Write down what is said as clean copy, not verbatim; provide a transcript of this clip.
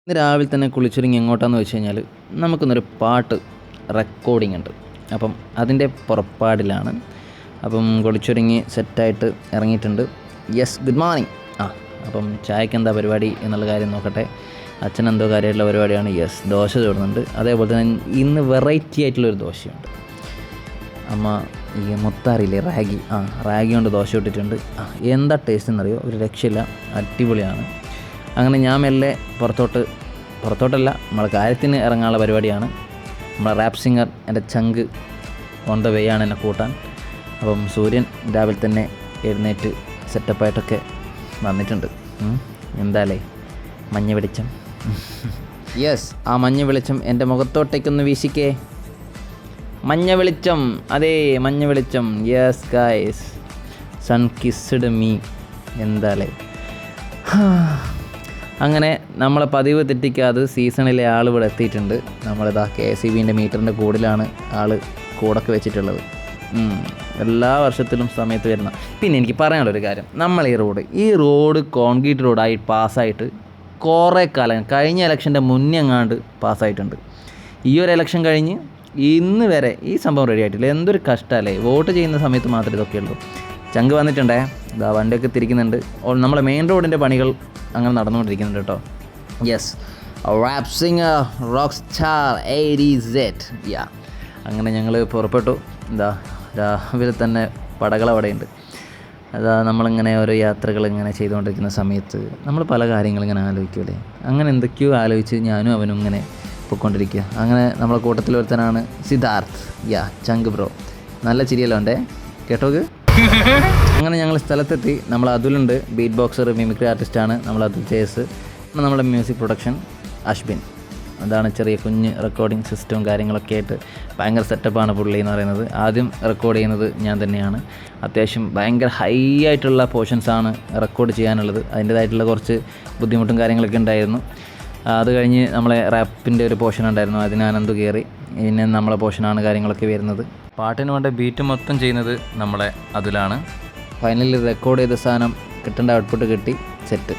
ഇന്ന് രാവിലെ തന്നെ കുളിച്ചൊരുങ്ങി എങ്ങോട്ടാന്ന് വെച്ച് കഴിഞ്ഞാൽ നമുക്കിന്നൊരു പാട്ട് റെക്കോർഡിംഗ് ഉണ്ട്. അപ്പം അതിൻ്റെ പുറപ്പാടിലാണ്. അപ്പം കുളിച്ചൊരുങ്ങി സെറ്റായിട്ട് ഇറങ്ങിയിട്ടുണ്ട്. Yes, good morning. അപ്പം ചായക്ക് എന്താ പരിപാടി എന്നുള്ള കാര്യം നോക്കട്ടെ. അച്ഛൻ എന്തോ കാര്യമായിട്ടുള്ള പരിപാടിയാണ്. യെസ്, ദോശ ചൂടുന്നുണ്ട്. അതേപോലെ തന്നെ ഇന്ന് വെറൈറ്റി ആയിട്ടുള്ളൊരു ദോശയുണ്ട്. അമ്മ ഈ മുത്താറിയില്ലേ, റാഗി കൊണ്ട് ദോശ ഇട്ടിട്ടുണ്ട്. എന്താ ടേസ്റ്റ് എന്നറിയോ, ഒരു രക്ഷയില്ല, അടിപൊളിയാണ്. അങ്ങനെ ഞാൻ മെല്ലെ പുറത്തോട്ടല്ല നമ്മളെ കാര്യത്തിന് ഇറങ്ങാനുള്ള പരിപാടിയാണ്. നമ്മളെ റാപ്പ് സിംഗർ എൻ്റെ ചങ്ക് ഓൺ ദ വേ ആണ് എന്നെ കൂട്ടാൻ. അപ്പം സൂര്യൻ രാവിലെ തന്നെ എഴുന്നേറ്റ് സെറ്റപ്പായിട്ടൊക്കെ വന്നിട്ടുണ്ട്. എന്താലേ മഞ്ഞ വെളിച്ചം. യെസ്, ആ മഞ്ഞ വെളിച്ചം എൻ്റെ മുഖത്തോട്ടേക്കൊന്ന് വീശിക്കേ. മഞ്ഞ വെളിച്ചം, അതേ മഞ്ഞ വെളിച്ചം. Yes guys, sun kissed me. എന്താലേ. അങ്ങനെ നമ്മളെ പതിവ് തെറ്റിക്കാതെ സീസണിലെ ആൾ ഇവിടെ എത്തിയിട്ടുണ്ട്. നമ്മളിതാ KSEBിൻ്റെ മീറ്ററിൻ്റെ കൂടിലാണ് ആൾ കൂടൊക്കെ വെച്ചിട്ടുള്ളത്. എല്ലാ വർഷത്തിലും സമയത്ത് വരുന്ന. പിന്നെ എനിക്ക് പറയാനുള്ളൊരു കാര്യം, നമ്മൾ ഈ റോഡ് കോൺക്രീറ്റ് റോഡായി പാസ്സായിട്ട് കുറേ കാലം, കഴിഞ്ഞ ഇലക്ഷൻ്റെ മുന്നേ എങ്ങാണ്ട് പാസ്സായിട്ടുണ്ട്. ഈ ഒരു ഇലക്ഷൻ കഴിഞ്ഞ് ഇന്ന് വരെ ഈ സംഭവം റെഡി ആയിട്ടില്ല. എന്തൊരു കഷ്ടമല്ലേ. വോട്ട് ചെയ്യുന്ന സമയത്ത് മാത്രമേ ഇതൊക്കെയുള്ളൂ. ചങ്ക് വന്നിട്ടുണ്ടേ, ഇതാ വണ്ടിയൊക്കെ തിരിക്കുന്നുണ്ട്. നമ്മളെ മെയിൻ റോഡിൻ്റെ പണികൾ അങ്ങനെ നടന്നുകൊണ്ടിരിക്കുന്നുണ്ട് കേട്ടോ. Yes, rap singer rock star ADZ. അങ്ങനെ ഞങ്ങൾ പുറപ്പെട്ടു. എന്താ രാവിലെ തന്നെ പടകൾ അവിടെയുണ്ട്. അതാ നമ്മളിങ്ങനെ ഓരോ യാത്രകൾ ഇങ്ങനെ ചെയ്തുകൊണ്ടിരിക്കുന്ന സമയത്ത് നമ്മൾ പല കാര്യങ്ങളിങ്ങനെ ആലോചിക്കുമല്ലേ. അങ്ങനെ എന്തൊക്കെയോ ആലോചിച്ച് ഞാനും അവനും ഇങ്ങനെ പോയിക്കൊണ്ടിരിക്കുക. അങ്ങനെ നമ്മളെ കൂട്ടത്തിൽ ഒരുത്തനാണ് സിദ്ധാർത്ഥ്. ചങ്ക് ബ്രോ. നല്ല ചിരിയല്ലോ എൻ്റെ, കേട്ടോക്ക്. അങ്ങനെ ഞങ്ങൾ സ്ഥലത്തെത്തി. നമ്മൾ അതുലുണ്ട്, ബീറ്റ് ബോക്സർ, മിമിക്രി ആർട്ടിസ്റ്റാണ് നമ്മൾ അതുൽ ചേസ്. നമ്മുടെ മ്യൂസിക് പ്രൊഡക്ഷൻ അശ്ബിൻ. അതാണ് ചെറിയ കുഞ്ഞ് റെക്കോർഡിങ് സിസ്റ്റവും കാര്യങ്ങളൊക്കെ ആയിട്ട് ഭയങ്കര സെറ്റപ്പാണ് പുള്ളി എന്ന് പറയുന്നത്. ആദ്യം റെക്കോർഡ് ചെയ്യുന്നത് ഞാൻ തന്നെയാണ്. അത്യാവശ്യം ഭയങ്കര ഹൈ ആയിട്ടുള്ള പോർഷൻസാണ് റെക്കോർഡ് ചെയ്യാനുള്ളത്. അതിൻ്റേതായിട്ടുള്ള കുറച്ച് ബുദ്ധിമുട്ടും കാര്യങ്ങളൊക്കെ ഉണ്ടായിരുന്നു. അത് കഴിഞ്ഞ് നമ്മളെ റാപ്പിൻ്റെ ഒരു പോർഷൻ ഉണ്ടായിരുന്നു, അതിന് അനന്ത് കയറി. പിന്നെ നമ്മളെ പോർഷനാണ് കാര്യങ്ങളൊക്കെ വരുന്നത്. പാട്ടിന് വേണ്ട ബീറ്റ് മൊത്തം ചെയ്യുന്നത് നമ്മളെ അതിലാണ്. ഫൈനലിൽ റെക്കോർഡ് ചെയ്ത സാധനം കിട്ടേണ്ട ഔട്ട്പുട്ട് കിട്ടി, സെറ്റ്.